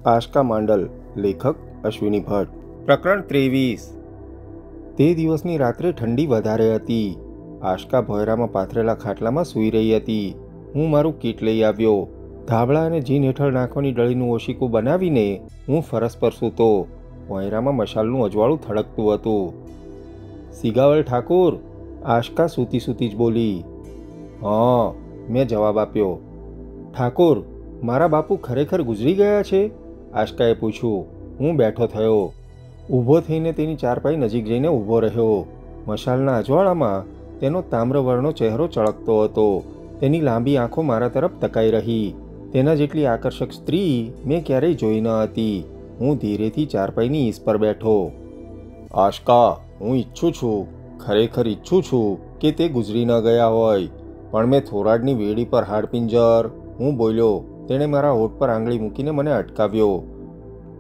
આશકા માંડલ. લેખક અશ્વિની ભટ્ટ. પ્રકરણ 23. તે દિવસની રાત્રે ઠંડી વધારે હતી. આશકા ભોયરામાં પાથરેલા ખાટલામાં સૂઈ રહી હતી. હું મારું કીટ લઈ આવ્યો. ધાબળા અને જીન હેઠળ નાખવાની ડળીનું ઓશિકું બનાવીને હું ફરસ પર સૂતો. ભોયરામાં મશાલનું અજવાળું થડકતું હતું. સિગાવલ ઠાકુર, આશકા સૂતી સૂતી જ બોલી. હા, મેં જવાબ આપ્યો. ઠાકુર, મારા બાપુ ખરેખર ગુજરી ગયા છે? આશકાએ પૂછ્યું. હું બેઠો થયો. ઊભો થઈને તેની ચારપાઈ નજીક જઈને ઊભો રહ્યો. મશાલના અજવાળામાં તેનો તામ્રવર્ણનો ચહેરો ચળકતો હતો. તેની લાંબી આંખો મારા તરફ તકાઈ રહી. તેના જેટલી આકર્ષક સ્ત્રી મેં ક્યારેય જોઈ ન હતી. હું ધીરેથી ચારપાઈની ઈસ પર બેઠો. આશકા, હું ઈચ્છું છું, ખરેખર ઈચ્છું છું કે તે ગુજરી ન ગયા હોય, પણ મેં થોરાડની વેડી પર હાડપિંજર. હું બોલ્યો. તેણે મારા હોઠ પર આંગળી મૂકીને મને અટકાવ્યો.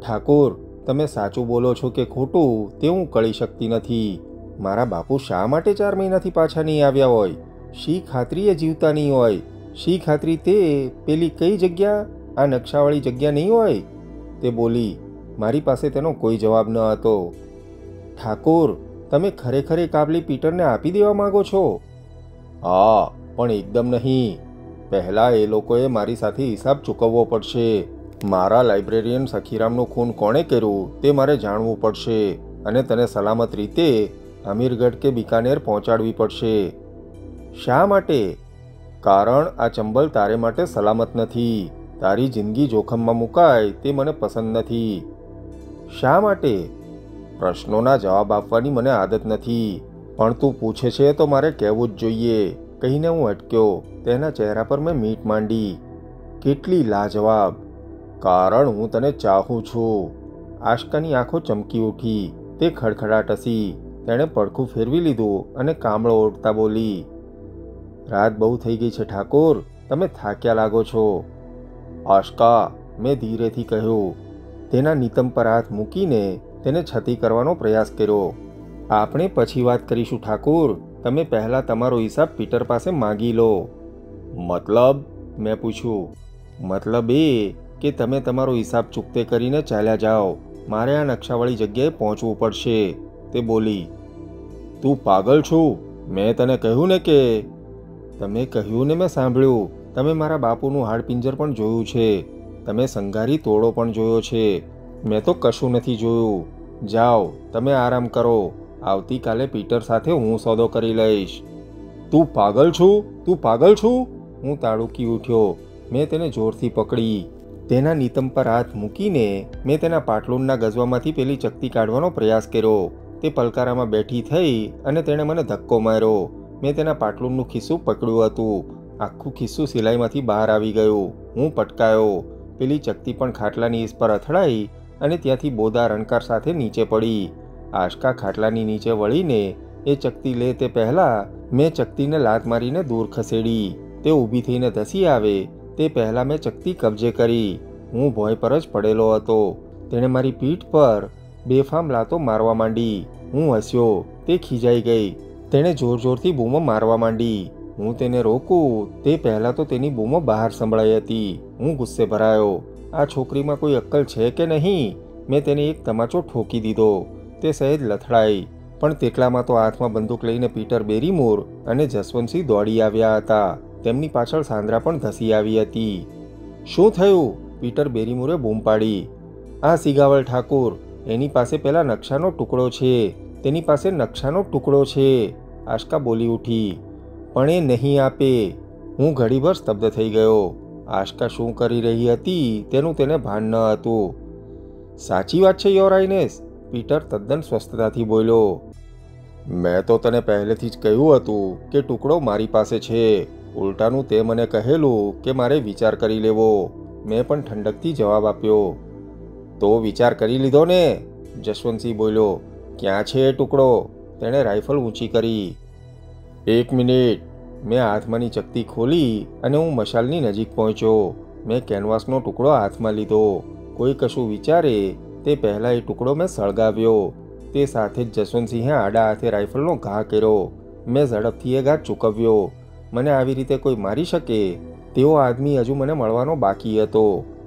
ઠાકુર, તમે સાચું બોલો છો કે ખોટું તે હું કળી શકતી નથી. મારા બાપુ શા માટે 4 મહિનાથી પાછા નહીં આવ્યા હોય? શી ખાતરી એ જીવતા નહીં હોય? શી ખાતરી તે પેલી કઈ જગ્યા, આ નકશાવાળી જગ્યા નહીં હોય? તે બોલી. મારી પાસે તેનો કોઈ જવાબ ન હતો. ઠાકુર, તમે ખરેખર એ કાબલી પીટરને આપી દેવા માંગો છો? હા, પણ એકદમ નહીં. પહેલાં એ લોકોએ મારી સાથે હિસાબ ચૂકવવો પડશે. મારા લાઇબ્રેરિયન સખીરામનું ખૂન કોણે કર્યું તે મારે જાણવું પડશે, અને તને સલામત રીતે અમીરગઢ કે બિકાનેર પહોંચાડવી પડશે. શા માટે? કારણ આ ચંબલ તારે માટે સલામત નથી. તારી જિંદગી જોખમમાં મુકાય તે મને પસંદ નથી. શા માટે? પ્રશ્નોના જવાબ આપવાની મને આદત નથી, પણ તું પૂછે છે તો મારે કહેવું જ જોઈએ, કહીને હું અટક્યો. તેના ચહેરા પર મેં મીટ માંડી. કેટલી લાજવાબ! કારણ હું તને ચાહું છું. આશકાની આંખો ચમકી ઉઠી. તે ખડખડાટ હસી. તેણે પડખું ફેરવી લીધું અને કામળો ઓઢતા બોલી. રાત બહુ થઈ ગઈ છે ઠાકોર, તમે થાક્યા લાગો છો. આશકા, મેં ધીરેથી કહ્યું. તેના નિતંબ પર હાથ મૂકીને તેને છતી કરવાનો પ્રયાસ કર્યો. આપણે પછી વાત કરીશું ઠાકુર. તમે પહેલાં તમારો હિસાબ પીટર પાસે માગી લો. મતલબ? મેં પૂછ્યું. મતલબ એ કે તમે તમારો હિસાબ ચૂકતે કરીને ચાલ્યા જાઓ. મારે આ નકશાવાળી જગ્યાએ પહોંચવું પડશે. તે બોલી. તું પાગલ છું? મેં તને કહ્યું ને કે... તમે કહ્યું ને, મેં સાંભળ્યું. તમે મારા બાપુનું હાડપિંજર પણ જોયું છે. તમે સંઘારી તોડો પણ જોયો છે. મેં તો કશું નથી જોયું. જાઓ, તમે આરામ કરો. આવતીકાલે પીટર સાથે હું સોદો કરી લઈશ. તું પાગલ છું? તું પાગલ છું? હું તાડુકી ઉઠ્યો. મેં તેને જોરથી પકડી. તેના નિતંબ પર હાથ મૂકીને મેં તેના પાટલુનના ગજવામાંથી પેલી ચકતી કાઢવાનો પ્રયાસ કર્યો. તે પલકારામાં બેઠી થઈ અને તેણે મને ધક્કો માર્યો. મેં તેના પાટલુનનું ખિસ્સું પકડ્યું હતું. આખું ખિસ્સું સિલાઈમાંથી બહાર આવી ગયું. હું પટકાયો. પેલી ચકતી પણ ખાટલાની ઈસ પર અથડાઈ અને ત્યાંથી બોદા રણકાર સાથે નીચે પડી. આશકા ખાટલાની નીચે વળીને એ ચકતી લે તે પહેલાં મેં ચકતીને લાત મારીને દૂર ખસેડી. તે ઊભી થઈને ધસી આવે તે પહેલાં મેં ચકતી કબજે કરી. હું ભોંય પર જ પડેલો હતો. તેણે મારી પીઠ પર બેફામ લાતો મારવા માંડી. હું હસ્યો. તે ખીજાઈ ગઈ. તેણે જોર જોરથી બૂમો મારવા માંડી. હું તેને રોકું તે પહેલાં તો તેની બૂમો બહાર સંભળાઈ હતી. હું ગુસ્સે ભરાયો. આ છોકરીમાં કોઈ અક્કલ છે કે નહીં? મેં તેને એક તમાચો ઠોકી દીધો. તે સહેજ લથડાઈ, પણ તેટલામાં તો હાથમાં બંદૂક લઈને પીટર બેરીમૂર અને જસવંતસિંહ દોડી આવ્યા હતા. તેમની પાછળ સાંદ્રા પણ ધસી આવી હતી. શું થયું? પીટર બેરીમૂરે બૂમ પાડી. આ સિગાવલ ઠાકુર, એની પાસે પેલા નકશાનો ટુકડો છે. તેની પાસે નકશાનો ટુકડો છે. આશકા બોલી ઉઠી. પણ એ નહીં આપે. હું ઘડીભર સ્તબ્ધ થઈ ગયો. આશકા શું કરી રહી હતી તેનું તેને ભાન ન હતું. સાચી વાત છે યોર હાઇનેસ, પીટર તદ્દન સ્વસ્થતાથી બોલ્યો. મેં તો તને પહેલેથી જ કહ્યું હતું કે ટુકડો મારી પાસે છે. ઉલટાનું તે મને કહેલું કે મારે વિચાર કરી લેવો. મેં પણ ઠંડકથી જવાબ આપ્યો. તો વિચાર કરી લીધો ને? જસવંતસિંહ બોલ્યો. ક્યાં છે એ ટુકડો? તેણે રાઇફલ ઊંચી કરી. 1 મિનિટ. મેં હાથમાંની ચકતી ખોલી અને હું મશાલની નજીક પહોંચ્યો. મેં કેનવાસનો ટુકડો હાથમાં લીધો. કોઈ કશું વિચારે તે પહેલાં એ ટુકડો મેં સળગાવ્યો. તે સાથે જ જસવંતસિંહે આડા હાથે રાઇફલનો ઘા કર્યો. મેં ઝડપથી એ ઘા ચૂકવ્યો. મને આવી રીતે કોઈ મારી શકે તેવો આદમી હજુ મને મળવાનો બાકી હતો.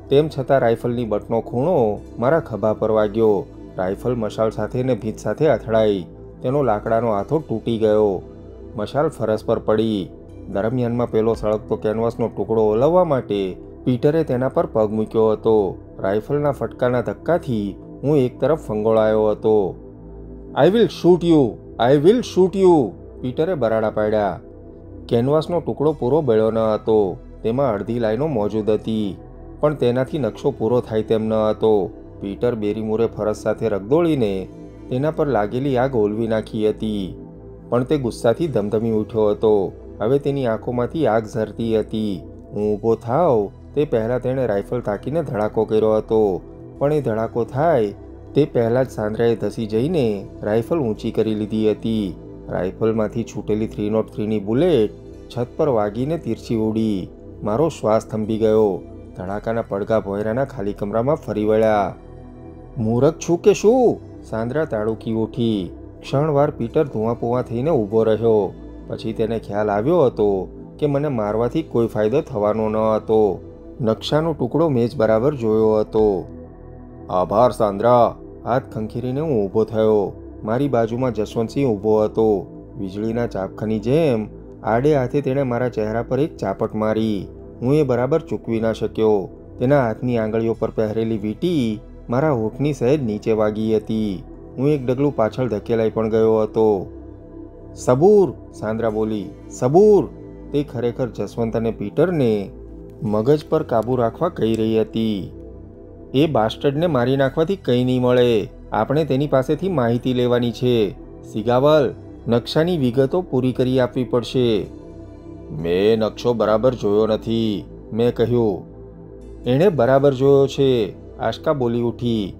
તેમ છતાં રાઇફલની બટનો ખૂણો મારા ખભા પર વાગ્યો. રાઇફલ મશાલ સાથે ને ભીત સાથે અથડાઈ. તેનો લાકડાનો હાથો તૂટી ગયો. મશાલ ફરસ પર પડી. દરમિયાનમાં પેલો સળગતો કેનવાસનો ટુકડો ઓલવવા માટે પીટરે તેના પર પગ મૂક્યો હતો. રાઇફલના ફટકાના ધક્કાથી હું એક તરફ ફંગોળાયો હતો. I will shoot you, I will shoot you, પીટરે બરાડા પાડ્યા. કેનવાસનો ટુકડો પૂરો બળ્યો ન હતો. તેમાં અડધી લાઈનો મોજૂદ હતી, પણ તેનાથી નકશો પૂરો થાય તેમ ન હતો. પીટર બેરીમૂરે ફરસ સાથે રગદોળીને તેના પર લાગેલી આગ ઓલવી નાખી હતી, પણ તે ગુસ્સાથી ધમધમી ઉઠ્યો હતો. હવે તેની આંખોમાંથી આગ ઝરતી હતી. હું ઊભો થાવ તે પહેલાં તેણે રાઇફલ તાકીને ધડાકો કર્યો હતો, પણ એ ધડાકો થાય તે પહેલાં જ સાંદ્રાએ ધસી જઈને રાઇફલ ઊંચી કરી લીધી હતી. રાઇફલમાંથી છૂટેલી 303ની બુલેટ છત પર વાગીને તીરછી ઉડી. મારો શ્વાસ થંભી ગયો. ધડાકાના પડઘા ભોંયરાના ખાલી કમરામાં ફરી વળ્યા. મૂરખ છું કે શું? સાંદ્રા તાડુકી ઉઠી. ક્ષણવાર પીટર ધુઆપુઆ થઈને ઊભો રહ્યો. પછી તેને ખ્યાલ આવ્યો હતો કે મને મારવાથી કોઈ ફાયદો થવાનો ન હતો. નકશાનો ટુકડો મેચ બરાબર જોયો હતો. આભાર સાંદ્રા, હાથ ખંખેરીને હું ઊભો થયો. મારી બાજુમાં જસવંતસિંહ ઊભો હતો. વીજળીના ચાપખાની જેમ આડે હાથે તેણે મારા ચહેરા પર એક ચાપટ મારી. હું એ બરાબર ચૂકવી ના શક્યો. તેના હાથની આંગળીઓ પર પહેરેલી વીંટી મારા હોઠની સહેજ નીચે વાગી હતી. હું એક ડગલું પાછળ ધકેલાઈ પણ ગયો હતો. સબૂર, સાંદ્રા બોલી, સબૂર. તે ખરેખર જસવંત અને પીટરને મગજ પર કાબૂ રાખવા કહી રહી હતી. એ બાસ્ટર્ડને મારી નાખવાથી કંઈ નહીં મળે. આપણે તેની પાસેથી માહિતી લેવાની છે. સિગાવલ, નકશાની વિગતો પૂરી કરી આપવી પડશે. મેં નકશો બરાબર જોયો નથી, મેં કહ્યું. એણે બરાબર જોયો છે, આશકા બોલી ઉઠી.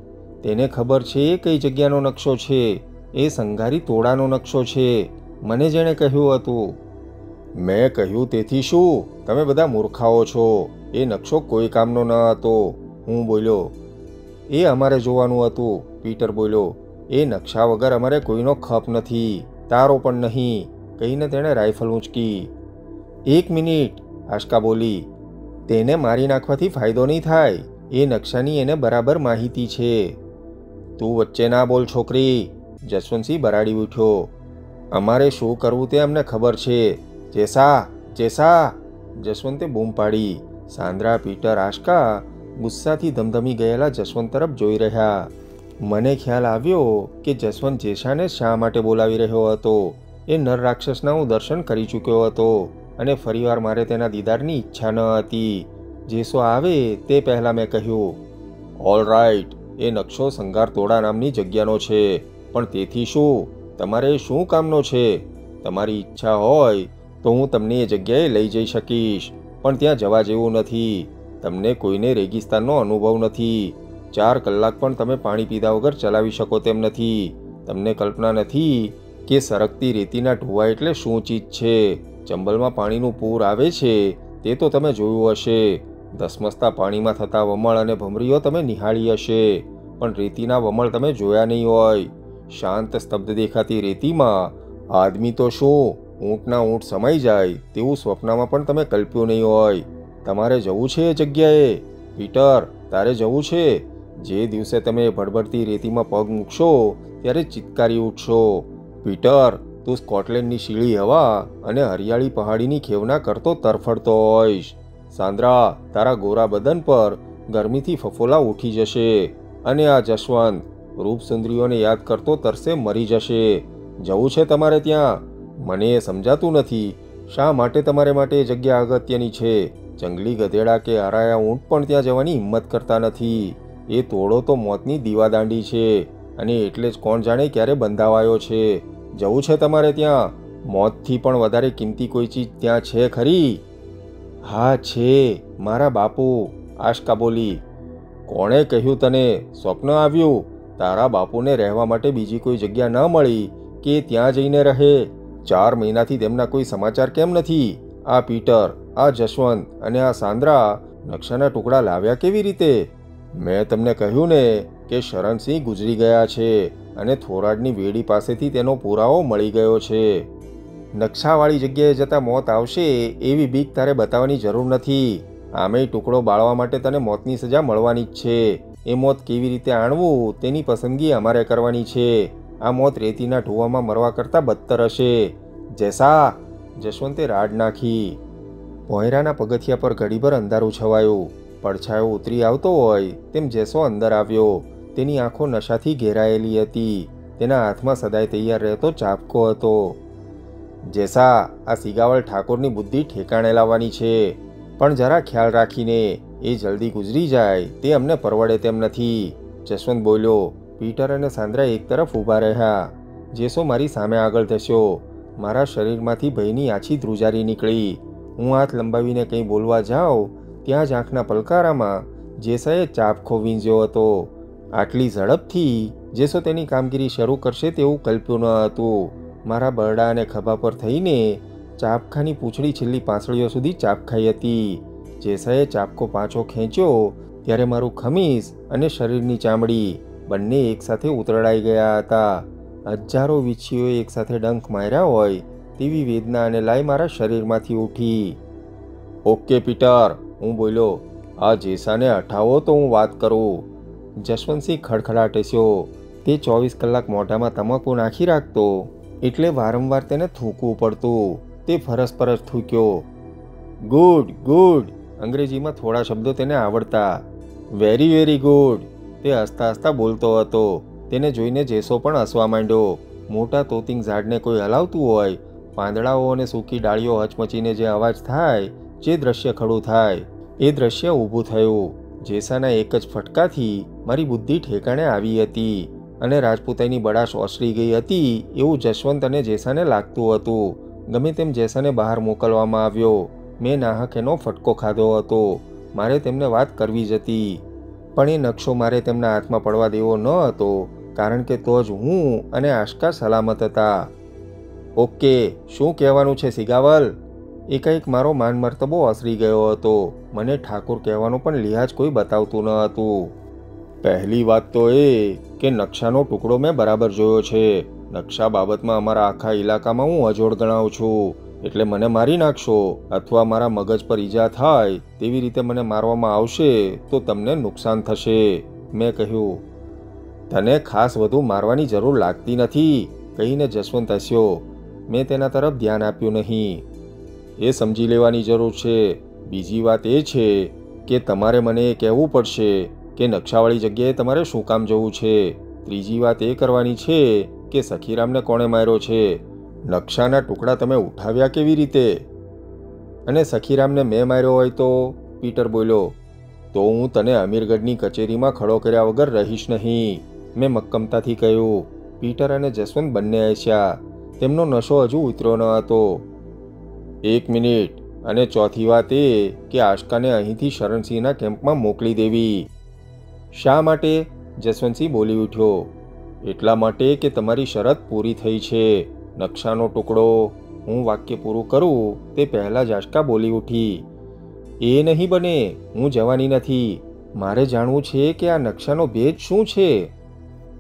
તેને ખબર છે એ કઈ જગ્યાનો નકશો છે. એ સંઘારી તોડાનો નકશો છે. મને જેણે કહ્યું હતું. મેં કહ્યું તેથી શું? તમે બધા મૂર્ખાઓ છો. એ નકશો કોઈ કામનો ન હતો, હું બોલ્યો. એ અમારે જોવાનું હતું, પીટર બોલ્યો. એ નકશા વગર અમારે કોઈનો ખપ નથી, તારો પણ નહીં, કહીને તેણે રાઇફલ ઊંચકી. 1 મિનિટ, આશકા બોલી. તેને મારી નાખવાથી ફાયદો નહીં થાય. એ નકશાની એને બરાબર માહિતી છે. તું વચ્ચે ના બોલ છોકરી, જસવંતસિંહ બરાડી ઉઠ્યો. અમારે શું કરવું તે અમને ખબર છે. જેસા, જેસા, જસવંતે બૂમ પાડી. સાંદ્રા, પીટર, આશકા ગુસ્સાથી ધમધમી ગયેલા જસવંત તરફ જોઈ રહ્યા. મને ખ્યાલ આવ્યો કે જસવંત જેસાને શા માટે બોલાવી રહ્યો હતો. એ નર રાક્ષસના હું દર્શન કરી ચૂક્યો હતો અને ફરીવાર મારે તેના દીદારની ઈચ્છા ન હતી. જેસો આવે તે પહેલાં મેં કહ્યું, ઓલ રાઇટ, એ નકશો સંઘાર તોડા નામની જગ્યાનો છે, પણ તેથી શું? તમારે શું કામનો છે? તમારી ઈચ્છા હોય તો હું તમને એ જગ્યાએ લઈ જઈ શકીશ, પણ ત્યાં જવા જેવું નથી. તમને કોઈને રેગિસ્તાનનો અનુભવ નથી. 4 કલાક પણ તમે પાણી પીધા વગર ચલાવી શકો તેમ નથી. તમને કલ્પના નથી કે સરકતી રેતીના ઢોવા એટલે શું ચીજ છે. ચંબલમાં પાણીનું પૂર આવે છે તે તો તમે જોયું હશે. ધસમસતા પાણીમાં થતા વમળ અને ભમરીઓ તમે નિહાળી હશે, પણ રેતીના વમળ તમે જોયા નહીં હોય. શાંત સ્તબ્ધ દેખાતી રેતીમાં આદમી તો શું, ઊંટના ઊંટ સમાઈ જાય તેવું સ્વપ્નમાં પણ તમે કલ્પ્યું નહીં હોય. તમારે જવું છે એ જગ્યાએ. પીટર, તારે જવું છે. જે દિવસે તમે ભડભડતી રેતીમાં પગ મૂકશો ત્યારે ચિત્કારી ઉઠશો. પીટર, તું સ્કોટલેન્ડની શીળી હવા અને હરિયાળી પહાડીની ખેવના કરતો તરફડતો હોઈશ. સાંદ્રા, તારા ગોરા બદન પર ગરમીથી ફફોલા ઉઠી જશે અને આ જસવંત રૂપસુંદરીઓને યાદ કરતો તરસે મરી જશે. જવું છે તમારે ત્યાં? મને એ સમજાતું નથી શા માટે તમારે માટે એ જગ્યા અગત્યની છે. જંગલી ગધેડા કે હરાયા ઊંટ પણ ત્યાં જવાની હિંમત કરતા નથી. એ તોડો તો મોતની દીવાદાંડી છે અને એટલે જ કોણ જાણે ક્યારે બંધાવાયો છે. જવું છે તમારે ત્યાં? મોતથી પણ વધારે કિંમતી કોઈ ચીજ ત્યાં છે ખરી? હા છે, મારા બાપુ, આશકા બોલી. કોણે કહ્યું તને? સ્વપ્ન આવ્યું? તારા બાપુને રહેવા માટે બીજી કોઈ જગ્યા ન મળી કે ત્યાં જઈને રહે? 4 મહિનાથી તેમના કોઈ સમાચાર કેમ નથી? આ પીટર, આ જસવંત અને આ સાંદ્રા નકશાના ટુકડા લાવ્યા કેવી રીતે? મેં તમને કહ્યું ને કે શરણસિંહ ગુજરી ગયા છે અને થોરાડની વેડી પાસેથી તેનો પુરાવો મળી ગયો છે. નકશાવાળી જગ્યાએ જતાં મોત આવશે એવી બીક તારે બતાવવાની જરૂર નથી. આમેય ટુકડો બાળવા માટે તને મોતની સજા મળવાની જ છે. એ મોત કેવી રીતે આણવું તેની પસંદગી અમારે કરવાની છે. આ મોત રેતીના ઢોવામાં મરવા કરતાં બદતર હશે. જેસા, જશવંતે રાડ નાખી. ભોંયરાના પગથિયા પર ઘડીભર અંધારું છવાયું. પડછાયો ઉતરી આવતો હોય તેમ જેસો અંદર આવ્યો. તેની આંખો નશાથી ઘેરાયેલી હતી. તેના હાથમાં સદાય તૈયાર રહેતો ચાબકો હતો. જેસા, આ સિગાવળ ઠાકોરની બુદ્ધિ ઠેકાણે લાવવાની છે, પણ જરા ખ્યાલ રાખીને. એ જલ્દી ગુજરી જાય તે અમને પરવડે તેમ નથી. જસવંત બોલ્યો. પીટર અને સાંદ્રા એક તરફ ઊભા રહ્યા. જેસો મારી સામે આગળ ધસ્યો. મારા શરીરમાંથી ભયની આછી ધ્રુજારી નીકળી. હું હાથ લંબાવીને કંઈ બોલવા જાઉં ત્યાં જ આંખના પલકારામાં જેસાએ ચાબખો વીંઝ્યો હતો. આટલી ઝડપથી જેસો તેની કામગીરી શરૂ કરશે તેવું કલ્પ્યું ન હતું. મારા બરડા અને ખભા પર થઈને ચાબખાની પૂંછડી છેલ્લી પાંસળીઓ સુધી ચાબખાઈ હતી. જેસાએ ચાબકો પાછો ખેંચ્યો ત્યારે મારું ખમીસ અને શરીરની ચામડી બંને એકસાથે ઉતરડાઈ ગયા હતા. હજારો વીંછીઓએ એકસાથે ડંખ માર્યા હોય તેવી વેદના અને લાય મારા શરીરમાંથી ઉઠી. ઓકે પીટર, હું બોલ્યો. આ જેસાને હટાવો તો હું વાત કરું. જશવંતસિંહ ખડખડાટેસ્યો. તે 24 કલાક મોઢામાં તમાકુ નાખી રાખતો એટલે વારંવાર તેને થૂકવું પડતું. તે ફરસ થૂક્યો. ગુડ ગુડ, અંગ્રેજીમાં થોડા શબ્દો તેને આવડતા. વેરી વેરી ગુડ, તે હસતા હસતા બોલતો હતો. તેને જોઈને જેસો પણ હસવા માંડ્યો. મોટા તોતિંગ ઝાડને કોઈ હલાવતું હોય, પાંદડાઓ અને સૂકી ડાળીઓ હચમચીને જે અવાજ થાય, જે દ્રશ્ય ખડું થાય, એ દ્રશ્ય ઊભું થયું. જેસાના એક જ ફટકાથી મારી બુદ્ધિ ઠેકાણે આવી હતી અને રાજપૂતાઈની બડાશ ઓસરી ગઈ હતી એવું જશવંત અને જેસાને લાગતું હતું. ગમે તેમ જેસાને બહાર મોકલવામાં આવ્યો. મેં નાહક એનો ફટકો ખાધો હતો. મારે તેમને વાત કરવી જ હતી, પણ એ નકશો મારે તેમના હાથમાં પડવા દેવો ન હતો, કારણ કે તો જ હું અને આશકા સલામત હતા. ઓકે, શું કહેવાનું છે સિગાવલ? એકાએક મારો માન મર્તબો ઓસરી ગયો હતો. મને ઠાકોર કહેવાનો પણ લિહાજ કોઈ બતાવતું ન હતું. પહેલી વાત તો એ કે નકશાનો ટુકડો મેં બરાબર જોયો છે. નકશા બાબતમાં અમારા આખા ઇલાકામાં હું અજોડ ગણાવું છું. એટલે મને મારી નાખશો અથવા મારા મગજ પર ઈજા થાય તેવી રીતે મને મારવામાં આવશે તો તમને નુકસાન થશે, મેં કહ્યું. તને ખાસ વધુ મારવાની જરૂર લાગતી નથી, કહીને જશવંત હસ્યો. મેં તેના તરફ ધ્યાન આપ્યું નહીં. એ સમજી લેવાની જરૂર છે. બીજી વાત એ છે કે તમારે મને એ કહેવું પડશે કે નકશાવાળી જગ્યાએ તમારે શું કામ જવું છે. ત્રીજી વાત એ કરવાની છે કે સખીરામને કોણે માર્યો છે. નકશાના ટુકડા તમે ઉઠાવ્યા કેવી રીતે? અને સખીરામને મેં માર્યો હોય તો? પીટર બોલ્યો. તો હું તને અમીરગઢની કચેરીમાં ખડો કર્યા વગર રહીશ નહીં, મેં મક્કમતાથી કહ્યું. પીટર અને જસવંત બંને હસ્યા. તેમનો નશો હજુ ઉતર્યો ન હતો. 1 મિનિટ. અને ચોથી વાત એ કે આશકાને અહીંથી શરણસિંહના કેમ્પમાં મોકલી દેવી. શા માટે? જસવંતસિંહ બોલી ઉઠ્યો. એટલા માટે કે તમારી શરત પૂરી થઈ છે. નકશાનો ટુકડો. હું વાક્ય પૂરું કરું તે પહેલાં જ આશકા બોલી ઉઠી. એ નહીં બને, હું જવાની નથી. મારે જાણવું છે કે આ નકશાનો ભેદ શું છે.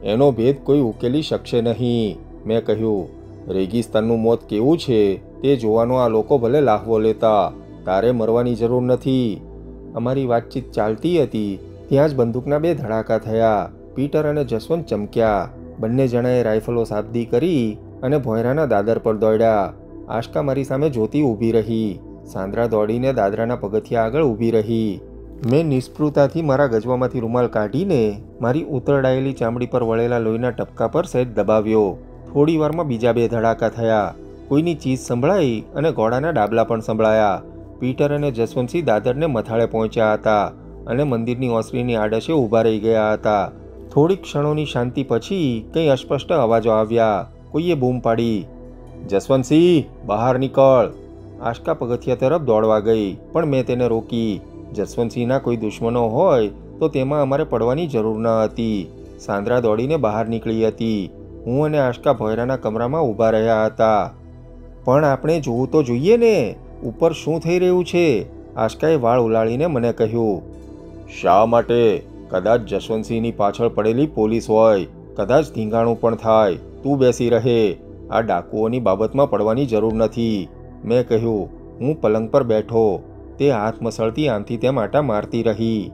એનો ભેદ કોઈ ઉકેલી શકશે નહીં, મેં કહ્યું. રેગિસ્તાનનું મોત કેવું છે તે જોવાનો આ લોકો ભલે લાહવો લેતા, તારે મરવાની જરૂર નથી. અમારી વાતચીત ચાલતી હતી ત્યાં જ બંદૂકના 2 ધડાકા થયા. પીટર અને જસવંત ચમક્યા. બંને જણાએ રાઇફલો સાબદી કરી અને ભોંયરાના દાદર પર દોડ્યા. આશકા મારી સામે જોતી ઊભી રહી. સાંદ્રા દોડીને દાદરાના પગથિયા આગળ ઊભી રહી. મેં નિષ્ફળતાથી મારા ગજવામાંથી રૂમાલ કાઢીને મારી ઉતરડાયેલી ચામડી પર વળેલા લોહીના ટપકા પર સહેજ દબાવ્યો. થોડી વારમાં બીજા 2 ધડાકા થયા. કોઈની ચીસ સંભળાઈ અને ઘોડાના ડાબલા પણ સંભળાયા. પીટર અને જસવંતસિંહ દાદરને મથાળે પહોંચ્યા હતા અને મંદિરની ઓસરીની આડશે ઊભા રહી ગયા હતા. થોડીક ક્ષણોની શાંતિ પછી કંઈ અસ્પષ્ટ અવાજો આવ્યા. કોઈએ બૂમ પાડી, જસવંતસિંહ, બહાર નીકળ. આશકા પગથિયા તરફ દોડવા ગઈ, પણ મેં તેને રોકી. જસવંતસિંહના કોઈ દુશ્મનો હોય તો તેમાં અમારે પડવાની જરૂર ન હતી. સાંદ્રા દોડીને બહાર નીકળી હતી. હું અને આશકા ભોંયરાના કમરામાં ઊભા રહ્યા હતા. પણ આપણે જોવું તો જોઈએ ને, ઉપર શું થઈ રહ્યું છે? આશકાએ વાળ ઉલાળીને મને કહ્યું. શા માટે? કદાચ જશવંતસિંહની પાછળ પડેલી પોલીસ હોય, કદાચ ધીંગાણું પણ થાય. તું બેસી રહે. આ ડાકુઓની બાબતમાં પડવાની જરૂર નથી, મેં કહ્યું. હું પલંગ પર બેઠો. તે હાથ મસળતી આમથી તેમ આટા મારતી રહી.